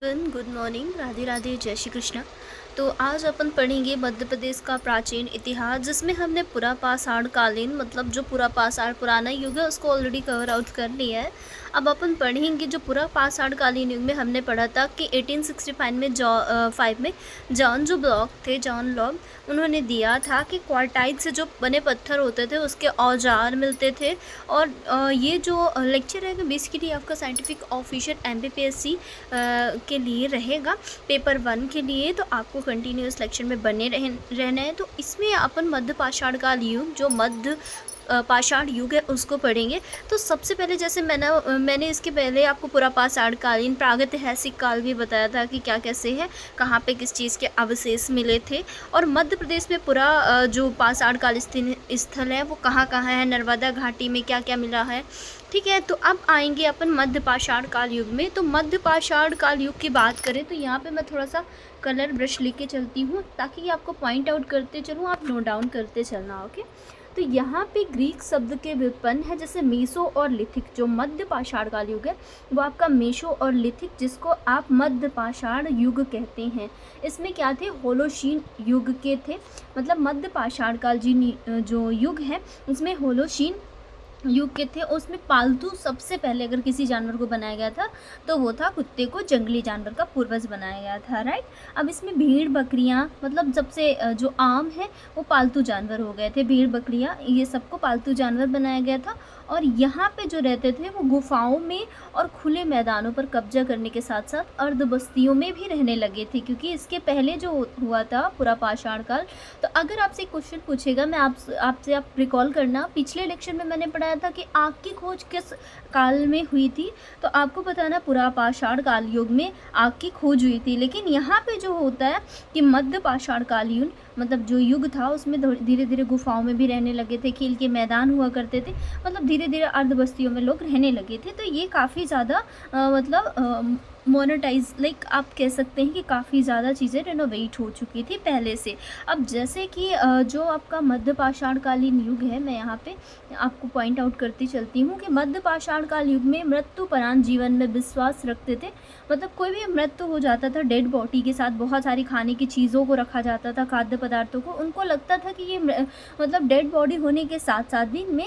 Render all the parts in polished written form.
Good morning, Radhe Radhe, जय श्री कृष्ण। तो आज अपन पढ़ेंगे मध्य प्रदेश का प्राचीन इतिहास, जिसमें हमने पुरा पाषाण कालीन मतलब जो पुरा पाषाण पुराना युग है उसको ऑलरेडी कवर आउट कर लिया है। अब अपन पढ़ेंगे जो पुरा पाषाण कालीन युग में हमने पढ़ा था कि 1865 में जॉन जो ब्लॉक थे, जॉन लॉग, उन्होंने दिया था कि क्वार्टाइट से जो बने पत्थर होते थे उसके औजार मिलते थे। और ये जो लेक्चर है बेसिकली आपका साइंटिफिक ऑफिशियल MPPSC के लिए रहेगा, पेपर 1 के लिए। तो आपको कंटिन्यूस लेक्चर में बने रहना है। तो इसमें अपन मध्य पाषाण काल युग, जो मध्य पाषाण युग है, उसको पढ़ेंगे। तो सबसे पहले जैसे मैंने इसके पहले आपको पुरा पाषाण कालीन प्रागैतिहासिक काल भी बताया था कि क्या कैसे है, कहाँ पे किस चीज़ के अवशेष मिले थे। और मध्य प्रदेश में पूरा जो पाषाण काल स्थल है वो कहाँ कहाँ है, नर्मदा घाटी में क्या क्या मिला है। ठीक है, तो अब आएंगे अपन मध्य पाषाण काल युग में। तो मध्य पाषाण काल युग की बात करें तो यहाँ पे मैं थोड़ा सा कलर ब्रश लेके चलती हूँ ताकि आपको पॉइंट आउट करते चलूँ, आप नोट डाउन करते चलना। ओके, तो यहाँ पे ग्रीक शब्द के व्युत्पन्न है, जैसे मेसो और लिथिक। जो मध्य पाषाण काल युग है वो आपका मेसो और लिथिक, जिसको आप मध्य पाषाण युग कहते हैं। इसमें क्या थे, होलोशीन युग के थे। मतलब मध्य पाषाण काल जो युग है उसमें होलोशीन युग के थे। उसमें पालतू सबसे पहले अगर किसी जानवर को बनाया गया था तो वो था कुत्ते को, जंगली जानवर का पूर्वज बनाया गया था। राइट, अब इसमें भेड़ बकरियां, मतलब जब से जो आम है वो पालतू जानवर हो गए थे, भेड़ बकरियां ये सबको पालतू जानवर बनाया गया था। और यहाँ पे जो रहते थे वो गुफाओं में और खुले मैदानों पर कब्जा करने के साथ साथ अर्ध बस्तियों में भी रहने लगे थे, क्योंकि इसके पहले जो हुआ था पुरा पाषाण काल। तो अगर आपसे क्वेश्चन पूछेगा, मैं आपसे आप रिकॉल करना, पिछले लेक्चर में मैंने पढ़ाया था कि आग की खोज किस काल में हुई थी, तो आपको बताना पुरा पाषाण काल युग में आग की खोज हुई थी। लेकिन यहाँ पे जो होता है कि मध्य पाषाण काल युग मतलब जो युग था उसमें धीरे धीरे गुफाओं में भी रहने लगे थे, खेल के मैदान हुआ करते थे, मतलब धीरे धीरे अर्ध बस्तियों में लोग रहने लगे थे। तो ये काफ़ी ज़्यादा मतलब मोनेटाइज, लाइक आप कह सकते हैं कि काफ़ी ज़्यादा चीज़ें रिनोवेट हो चुकी थी पहले से। अब जैसे कि जो आपका मध्य पाषाण कालीन युग है, मैं यहाँ पे आपको पॉइंट आउट करती चलती हूँ कि मध्य पाषाण काल युग में मृत्युपरांत जीवन में विश्वास रखते थे। मतलब कोई भी मृत्यु हो जाता था, डेड बॉडी के साथ बहुत सारी खाने की चीज़ों को रखा जाता था, खाद्य पदार्थों को। उनको लगता था कि ये मतलब डेड बॉडी होने के साथ साथ भी इनमें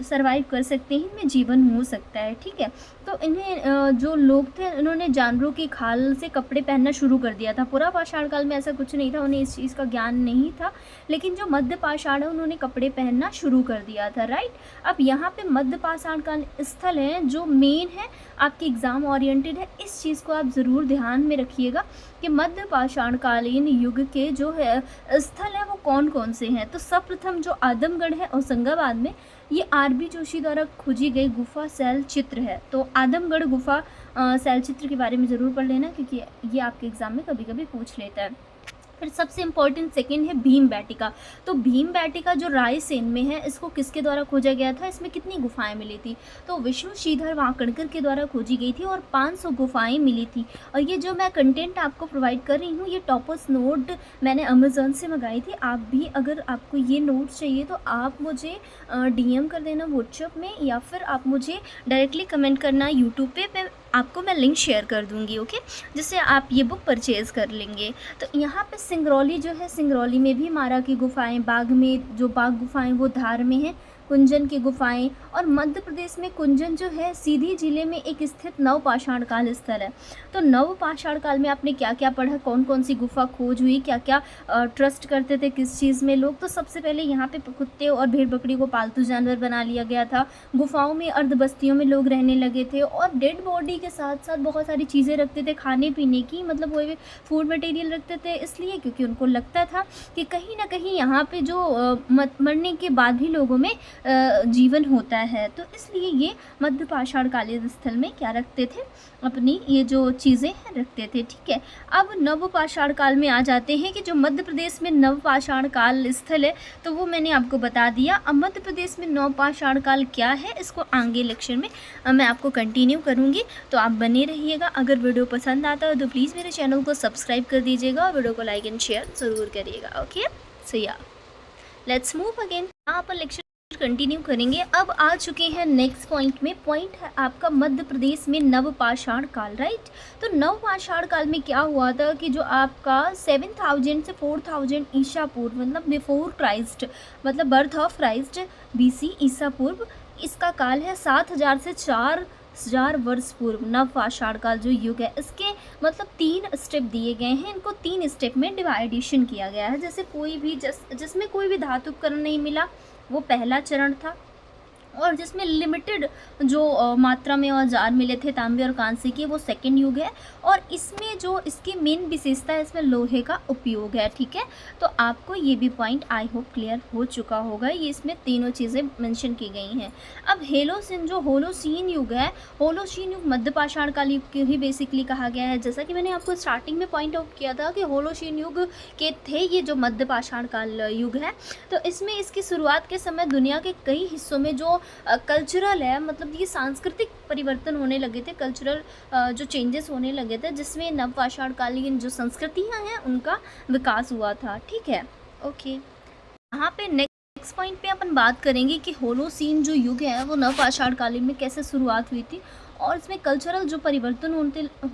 सर्वाइव कर सकते हैं, इनमें जीवन हो सकता है। ठीक है, तो इन्हें जो लोग थे इन्होंने जानवरों की खाल से कपड़े पहनना शुरू कर दिया था। पुरा पाषाण काल में ऐसा कुछ नहीं था, उन्हें इस चीज़ का ज्ञान नहीं था, लेकिन जो मध्य पाषाण है उन्होंने कपड़े पहनना शुरू कर दिया था। राइट, अब यहाँ पे मध्य पाषाण काल स्थल है जो मेन है, आपके एग्ज़ाम ओरिएंटेड है। इस चीज़ को आप ज़रूर ध्यान में रखिएगा कि मध्य पाषाण कालीन युग के जो है स्थल है वो कौन कौन से हैं। तो सर्वप्रथम जो आदमगढ़ है होशंगाबाद में, ये RB जोशी द्वारा खोजी गई गुफा शैल चित्र है। तो आदमगढ़ गुफा शैल चित्र के बारे में ज़रूर पढ़ लेना, क्योंकि ये आपके एग्ज़ाम में कभी कभी पूछ लेता है। फिर सबसे इम्पॉर्टेंट सेकंड है भीम बैटिका। तो भीम बैटिका जो रायसेन में है, इसको किसके द्वारा खोजा गया था, इसमें कितनी गुफाएं मिली थी, तो विष्णु श्रीधर वाकणकर के द्वारा खोजी गई थी और 500 गुफाएं मिली थी। और ये जो मैं कंटेंट आपको प्रोवाइड कर रही हूँ, ये टॉपर्स नोट मैंने अमेज़ॉन से मंगाई थी। आप भी अगर आपको ये नोट्स चाहिए तो आप मुझे DM कर देना व्हाट्सएप में, या फिर आप मुझे डायरेक्टली कमेंट करना यूट्यूब पे आपको मैं लिंक शेयर कर दूँगी। ओके, जिससे आप ये बुक परचेज़ कर लेंगे। तो यहाँ पे सिंगरौली जो है, सिंगरौली में भी मारा की गुफाएं, बाग में जो बाग गुफाएं वो धार में हैं, कुंजन की गुफाएं। और मध्य प्रदेश में कुंजन जो है सीधी जिले में एक स्थित नव पाषाण काल स्थल है। तो नव पाषाण काल में आपने क्या क्या पढ़ा, कौन कौन सी गुफा खोज हुई, क्या क्या ट्रस्ट करते थे किस चीज़ में लोग। तो सबसे पहले यहाँ पे कुत्ते और भेड़ बकरी को पालतू जानवर बना लिया गया था। गुफाओं में अर्ध बस्तियों में लोग रहने लगे थे और डेड बॉडी के साथ साथ बहुत सारी चीज़ें रखते थे खाने पीने की, मतलब वो फूड मटेरियल रखते थे, इसलिए क्योंकि उनको लगता था कि कहीं ना कहीं यहाँ पे जो मरने के बाद भी लोगों में जीवन होता है। तो इसलिए ये मध्य पाषाण कालीन स्थल में क्या रखते थे, अपनी ये जो चीज़ें हैं रखते थे। ठीक है, अब नव पाषाण काल में आ जाते हैं कि जो मध्य प्रदेश में नव पाषाण काल स्थल है तो वो मैंने आपको बता दिया। अब मध्य प्रदेश में नव पाषाण काल क्या है, इसको आगे लेक्चर में मैं आपको कंटिन्यू करूँगी, तो आप बने रहिएगा। अगर वीडियो पसंद आता हो तो प्लीज़ मेरे चैनल को सब्सक्राइब कर दीजिएगा और वीडियो को लाइक एंड शेयर ज़रूर करिएगा। ओके, सो या लेट्स मूव अगेन। यहाँ पर लेक्चर कंटिन्यू करेंगे। अब आ चुके हैं नेक्स्ट पॉइंट में। पॉइंट है आपका मध्य प्रदेश में नवपाषाण काल, राइट। तो नवपाषाण काल में क्या हुआ था कि जो आपका 7000 से 4000 ईसा पूर्व, मतलब बिफोर क्राइस्ट, मतलब बर्थ ऑफ क्राइस्ट, BC ईसा पूर्व, इसका काल है 7000 से 4000 वर्ष पूर्व। नवपाषाण काल जो युग है, इसके मतलब 3 स्टेप दिए गए हैं। इनको 3 स्टेप में डिवाइडेशन किया गया है। जैसे कोई भी जिसमें कोई भी धातु उपकरण नहीं मिला, वो पहला चरण था। और जिसमें लिमिटेड जो मात्रा में औजार मिले थे तांबे और कांसे के, वो सेकंड युग है। और इसमें जो इसकी मेन विशेषता है, इसमें लोहे का उपयोग है, ठीक है। तो आपको ये भी पॉइंट आई होप क्लियर हो चुका होगा। ये इसमें तीनों चीज़ें मेंशन की गई हैं। अब हेलोसिन जो होलोसीन युग है, होलोसीन युग मध्यपाषाण काल युग को ही बेसिकली कहा गया है। जैसा कि मैंने आपको स्टार्टिंग में पॉइंट आउट किया था कि होलोसीन युग के थे ये जो मध्यपाषाण काल युग है। तो इसमें इसकी शुरुआत के समय दुनिया के कई हिस्सों में जो कल्चरल है, मतलब ये सांस्कृतिक परिवर्तन होने लगे थे, कल्चरल जो चेंजेस होने लगे थे, जिसमें नवपाषाण कालीन जो संस्कृतियां हैं उनका विकास हुआ था, ठीक है। ओके, यहाँ पे नेक्स्ट पॉइंट पे अपन बात करेंगे कि होलोसीन जो युग है वो नवपाषाण कालीन में कैसे शुरुआत हुई थी और इसमें कल्चरल जो परिवर्तन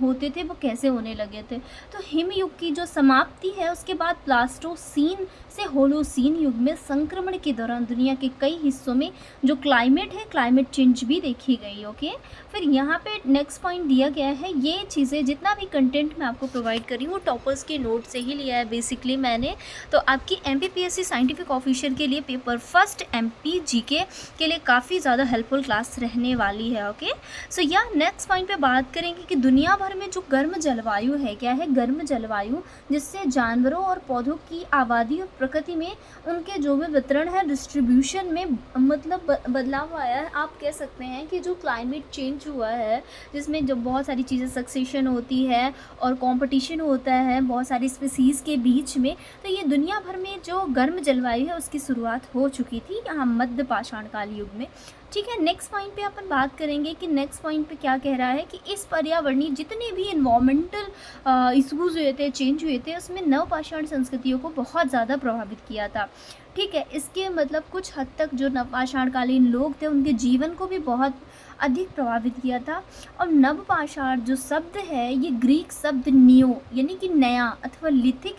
होते थे वो कैसे होने लगे थे। तो हिम युग की जो समाप्ति है उसके बाद प्लास्टोसीन से होलोसीन युग में संक्रमण के दौरान दुनिया के कई हिस्सों में जो क्लाइमेट है, क्लाइमेट चेंज भी देखी गई। ओके, फिर यहाँ पे नेक्स्ट पॉइंट दिया गया है। ये चीज़ें जितना भी कंटेंट मैं आपको प्रोवाइड करी हूँ टॉपर्स के नोट से ही लिया है बेसिकली मैंने। तो आपकी MPPSC साइंटिफिक ऑफिसर के लिए पेपर फर्स्ट MP GK के लिए काफ़ी ज़्यादा हेल्पफुल क्लास रहने वाली है। ओके, सो नेक्स्ट पॉइंट पे बात करेंगे कि दुनिया भर में जो गर्म जलवायु है, क्या है गर्म जलवायु, जिससे जानवरों और पौधों की आबादी और प्रकृति में उनके जो भी वितरण है, डिस्ट्रीब्यूशन में मतलब बदलाव आया है। आप कह सकते हैं कि जो क्लाइमेट चेंज हुआ है, जिसमें जब बहुत सारी चीज़ें सक्सेशन होती है और कंपटीशन होता है बहुत सारी स्पीसीज़ के बीच में, तो ये दुनिया भर में जो गर्म जलवायु है उसकी शुरुआत हो चुकी थी यहाँ मध्य पाषाण काल युग में, ठीक है। नेक्स्ट पॉइंट पे अपन बात करेंगे कि नेक्स्ट पॉइंट पे क्या कह रहा है कि इस पर्यावरणीय जितने भी इन्वायरमेंटल इशूज़ हुए थे, चेंज हुए थे, उसमें नवपाषाण संस्कृतियों को बहुत ज़्यादा प्रभावित किया था, ठीक है। इसके मतलब कुछ हद तक जो नवपाषाणकालीन लोग थे उनके जीवन को भी बहुत अधिक प्रभावित किया था। और नवपाषाण जो शब्द है ये ग्रीक शब्द नियो यानी कि नया अथवा लिथिक,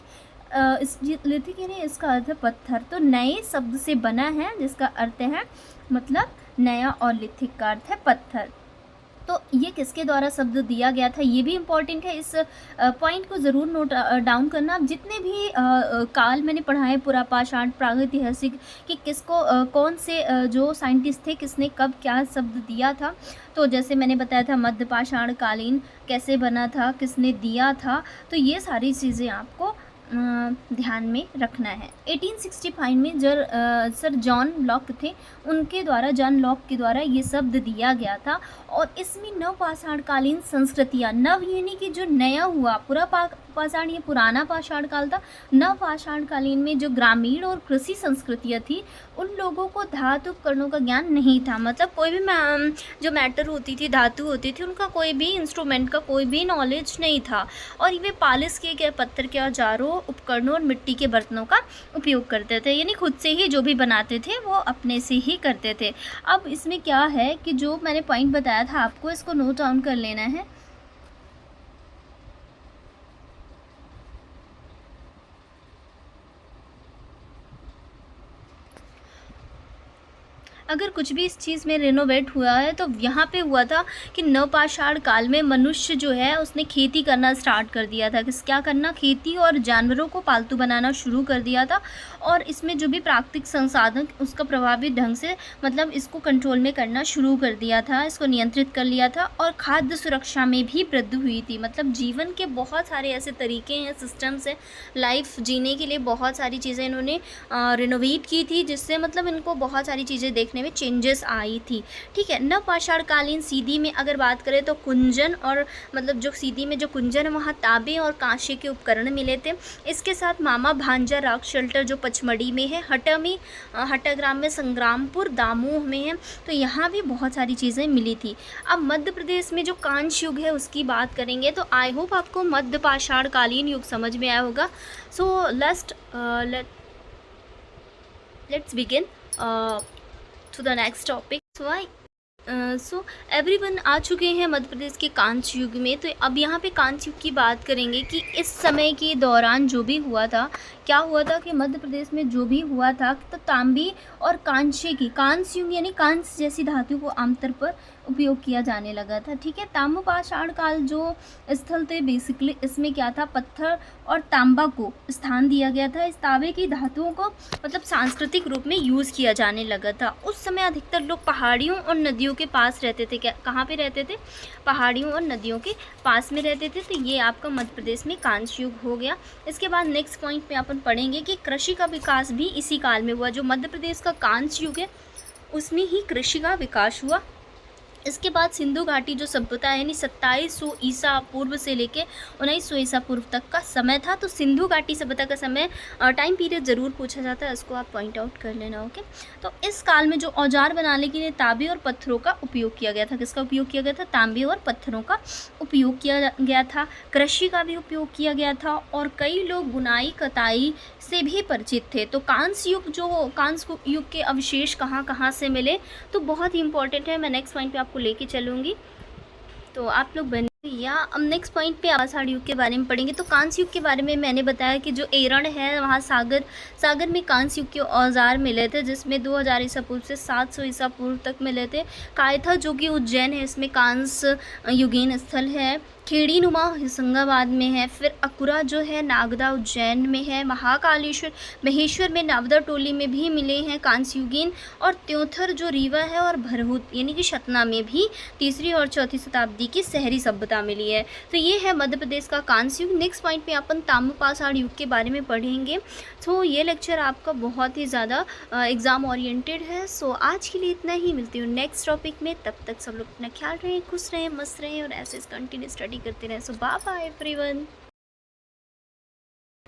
लिथिक यानी इसका अर्थ है पत्थर, तो नए शब्द से बना है जिसका अर्थ है मतलब नया, और लिथिक का अर्थ है पत्थर। तो ये किसके द्वारा शब्द दिया गया था ये भी इम्पॉर्टेंट है, इस पॉइंट को ज़रूर नोट डाउन करना। अब जितने भी काल मैंने पढ़ाए पुरापाषाण, प्रागैतिहासिक, कि किसको कौन से जो साइंटिस्ट थे किसने कब क्या शब्द दिया था, तो जैसे मैंने बताया था मध्यपाषाण कालीन कैसे बना था, किसने दिया था, तो ये सारी चीज़ें आपको ध्यान में रखना है। 1865 में सर जॉन लॉक थे, उनके द्वारा, जॉन लॉक के द्वारा ये शब्द दिया गया था। और इसमें नवपाषाणकालीन संस्कृतियाँ, नव यानी कि जो नया हुआ, पुरापाषाण ये पुराना पाषाण काल था, नवपाषाणकालीन में जो ग्रामीण और कृषि संस्कृतियाँ थी उन लोगों को धातु उपकरणों का ज्ञान नहीं था, मतलब कोई भी जो मैटर होती थी, धातु होती थी, उनका कोई भी इंस्ट्रूमेंट का कोई भी नॉलेज नहीं था। और वे पालिश किए गए पत्थर के औजारों, उपकरणों और मिट्टी के बर्तनों का उपयोग करते थे, यानी खुद से ही जो भी बनाते थे वो अपने से ही करते थे। अब इसमें क्या है कि जो मैंने पॉइंट बताया था आपको, इसको नोट डाउन कर लेना है। अगर कुछ भी इस चीज़ में रिनोवेट हुआ है तो यहाँ पे हुआ था कि नवपाषाण काल में मनुष्य जो है उसने खेती करना स्टार्ट कर दिया था। क्या करना, खेती, और जानवरों को पालतू बनाना शुरू कर दिया था। और इसमें जो भी प्राकृतिक संसाधन उसका प्रभावी ढंग से मतलब इसको कंट्रोल में करना शुरू कर दिया था, इसको नियंत्रित कर लिया था। और खाद्य सुरक्षा में भी वृद्धि हुई थी, मतलब जीवन के बहुत सारे ऐसे तरीके हैं, सिस्टम्स हैं लाइफ जीने के लिए, बहुत सारी चीज़ें इन्होंने रिनोवेट की थी, जिससे मतलब इनको बहुत सारी चीज़ें देखने में चेंजेस आई थी, ठीक है। नवपाषाणकालीन सीधी में अगर बात करें तो कुंजन, और मतलब जो सीधी में जो कुंजन है वहाँ तांबे और कांसे के उपकरण मिले थे। इसके साथ मामा भांजा रॉक शेल्टर जो पचमढ़ी में है, हटाग्राम में, संग्रामपुर दामोह में है, तो यहाँ भी बहुत सारी चीज़ें मिली थी। अब मध्य प्रदेश में जो कांस्य युग है उसकी बात करेंगे तो आई होप आपको मध्य पाषाणकालीन युग समझ में आया होगा। So let's begin. To the next topic. So everyone आ चुके हैं मध्य प्रदेश के कांस्य युग में। तो अब यहाँ पे कांस्य युग की बात करेंगे कि इस समय के दौरान जो भी हुआ था, क्या हुआ था कि मध्य प्रदेश में जो भी हुआ था तो तांबे और कांस्य की, कांस्य युग यानी कांस्य जैसी धातु को आमतौर पर उपयोग किया जाने लगा था। ठीक है, ताम्र पाषाण काल जो स्थल थे बेसिकली इसमें क्या था, पत्थर और तांबा को स्थान दिया गया था। इस तांबे की धातुओं को मतलब सांस्कृतिक रूप में यूज़ किया जाने लगा था। उस समय अधिकतर लोग पहाड़ियों और नदियों के पास रहते थे। क्या कहाँ पे रहते थे? पहाड़ियों और नदियों के पास में रहते थे। तो ये आपका मध्य प्रदेश में कांस्य युग हो गया। इसके बाद नेक्स्ट पॉइंट पे अपन पढ़ेंगे कि कृषि का विकास भी इसी काल में हुआ। जो मध्य प्रदेश का कांस्य युग है उसमें ही कृषि का विकास हुआ। इसके बाद सिंधु घाटी जो सभ्यता है यानी 2700 ईसा पूर्व से लेके 1900 ईसा पूर्व तक का समय था। तो सिंधु घाटी सभ्यता का समय टाइम पीरियड ज़रूर पूछा जाता है, इसको आप पॉइंट आउट कर लेना। ओके, तो इस काल में जो औजार बनाने के लिए तांबे और पत्थरों का उपयोग किया गया था। किसका उपयोग किया गया था? तांबे और पत्थरों का उपयोग किया गया था। कृषि का भी उपयोग किया गया था और कई लोग बुनाई कताई से भी परिचित थे। तो कांस्य युग कांस्य युग के अवशेष कहाँ कहाँ से मिले तो बहुत ही इंपॉर्टेंट है। मैं नेक्स्ट पॉइंट पे आपको लेके चलूँगी, तो आप लोग बने या अब नेक्स्ट पॉइंट पे आषाढ़ युग के बारे में पढ़ेंगे। तो कांस्य युग के बारे में मैंने बताया कि जो एरण है वहाँ सागर में कांस्य युग के औजार मिले थे, जिसमें 2000 ईसा पूर्व से 700 ईसा पूर्व तक मिले थे। कायथा जो कि उज्जैन है इसमें कांस्य युगीन स्थल है। खेड़ी नुमा होशंगाबाद में है। फिर अकुरा जो है नागदा उज्जैन में है। महाकालेश्वर महेश्वर में नावदा टोली में भी मिले हैं कांस्य युगीन। और त्योंथर जो रीवा है और भरहुत यानी कि सतना में भी 3री और 4थी शताब्दी की शहरी सभ्यता मिली है। तो ये है मध्य प्रदेश का कांस्य युग। नेक्स्ट पॉइंट पे अपन ताम्र पाषाण युग के बारे में पढ़ेंगे। तो ये लेक्चर आपका बहुत ही ज़्यादा एग्ज़ाम ओरिएंटेड है। सो आज के लिए इतना ही, मिलती हूँ नेक्स्ट टॉपिक में। तब तक सब लोग अपना ख्याल रखें, खुश रहें, मस्त रहें और ऐसे कंटिन्यू स्टडी करते रहें। सो बाय बाय एवरीवन।